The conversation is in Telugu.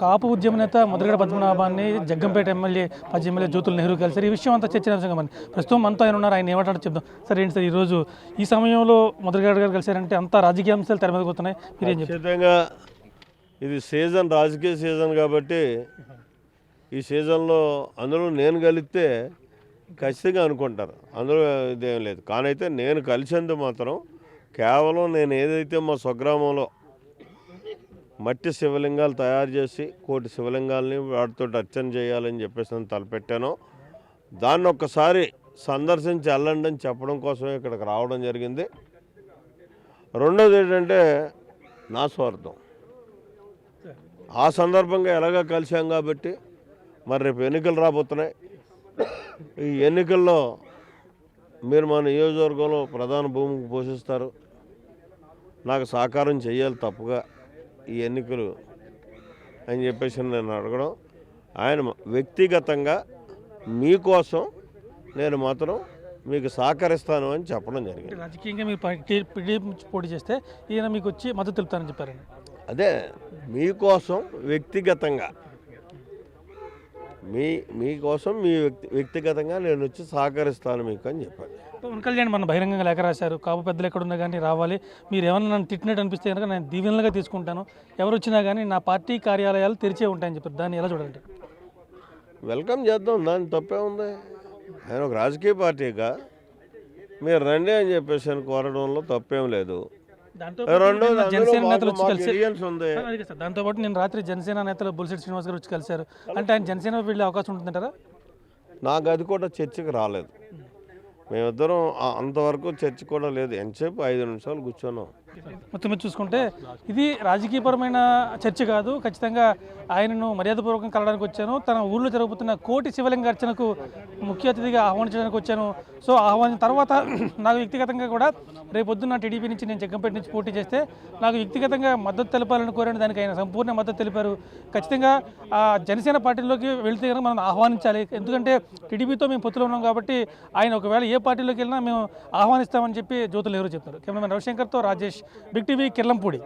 కాపు ఉద్యమ నేత ముద్రగడ పద్మనాభాన్ని జగ్గంపేట ఎమ్మెల్యే మాజీ ఎమ్మెల్యే జ్యోతుల నెహ్రూ కలిసారు. ఈ విషయం అంతా చర్చనీయాంశంగా మరి ప్రస్తుతం మనతో ఆయన ఉన్నారు. ఆయన ఏమంటారో చెప్దాం. సార్ ఏంటి సార్ ఈరోజు ఈ సమయంలో ముద్రగడ గారు కలిసారంటే అంతా రాజకీయ అంశాలు తెర మీదకి వస్తున్నాయి. మీరేం చెప్తారు? ఖచ్చితంగా ఇది సీజన్, రాజకీయ సీజన్ కాబట్టి ఈ సీజన్లో అందులో నేను కలిస్తే ఖచ్చితంగా అనుకుంటారు, అందులో ఇదేం లేదు. కానైతే నేను కలిసేందుకు మాత్రం కేవలం నేను ఏదైతే మా స్వగ్రామంలో మట్టి శివలింగాలు తయారు చేసి 1 కోటి శివలింగాలని వాటితో అర్చన చేయాలని చెప్పేసి నేను తలపెట్టాను. దాన్ని ఒక్కసారి సందర్శించి వెళ్ళండి అని చెప్పడం కోసమే ఇక్కడికి రావడం జరిగింది. రెండోది ఏంటంటే నా స్వార్థం. ఆ సందర్భంగా ఎలాగ కలిసాం కాబట్టి మరి రేపు ఎన్నికలు రాబోతున్నాయి. ఈ ఎన్నికల్లో మీరు మా నియోజకవర్గంలో ప్రధాన భూమికి పోషిస్తారు, నాకు సహకారం చేయాలి తప్పుగా ఈ ఎన్నికలు అని చెప్పేసి నేను అడగడం. ఆయన వ్యక్తిగతంగా మీకోసం నేను మాత్రం మీకు సహకరిస్తాను అని చెప్పడం జరిగింది. రాజకీయంగా మీరు పోటీ చేస్తే ఈయన మీకు వచ్చి మద్దతు తెలుపుతారని చెప్పారండి. అదే మీకోసం వ్యక్తిగతంగా మీకోసం మీ వ్యక్తిగతంగా నేను వచ్చి సహకరిస్తాను మీకు అని చెప్పాను. పవన్ కళ్యాణ్ మన బహిరంగంగా లేఖ రాశారు, కాపు పెద్దలు ఎక్కడున్నా కానీ రావాలి, మీరు ఏమన్నా నన్ను తిట్టినట్టు అనిపిస్తే కనుక నేను దీవెనలుగా తీసుకుంటాను, ఎవరు వచ్చినా కానీ నా పార్టీ కార్యాలయాలు తెరిచే ఉంటాయని చెప్పారు. దాన్ని ఎలా చూడాలంటే వెల్కమ్ చేద్దాం, దాని తప్పే ఉంది. ఆయన ఒక రాజకీయ పార్టీగా మీరు రండి అని చెప్పేసి కోరడంలో తప్పేం లేదు. జనసేన నేతలు వచ్చి కలిసి దాంతో పాటు నేను రాత్రి జనసేన నేతలు బొలిశెట్టి శ్రీనివాస్ గారు వచ్చి కలిశారు అంటే ఆయన జనసేన వెళ్ళే అవకాశం ఉంటుందంటారా? నాకు అది కూడా చర్చకు రాలేదు. మేమిద్దరం అంతవరకు చర్చ కూడా లేదు. ఎంతసేపు 5 నిమిషాలు కూర్చున్నాం. మొత్తం మీద చూసుకుంటే ఇది రాజకీయపరమైన చర్చ కాదు, ఖచ్చితంగా ఆయనను మర్యాదపూర్వకంగా కలవడానికి వచ్చాను. తన ఊళ్ళో జరుగుతున్న 1 కోటి శివలింగ అర్చనకు ముఖ్య అతిథిగా ఆహ్వానించడానికి వచ్చాను. సో ఆహ్వానించిన తర్వాత నాకు వ్యక్తిగతంగా కూడా రేపొద్దున్న టీడీపీ నుంచి నేను జగ్గంపేట నుంచి పోటీ చేస్తే నాకు వ్యక్తిగతంగా మద్దతు తెలపాలని కోరాను. దానికి ఆయన సంపూర్ణ మద్దతు తెలిపారు. ఖచ్చితంగా జనసేన పార్టీలోకి వెళితే కనుక మనం ఆహ్వానించాలి, ఎందుకంటే టీడీపీతో మేము పొత్తులో ఉన్నాం కాబట్టి ఆయన ఒకవేళ ఏ పార్టీలోకి వెళ్ళినా మేము ఆహ్వానిస్తామని చెప్పి జ్యోతులు ఎవరు చెప్తారు. కెమెరామెన్ రవిశంకర్తో రాజేష్, బిగ్ టీవీ, కిర్లంపూడి.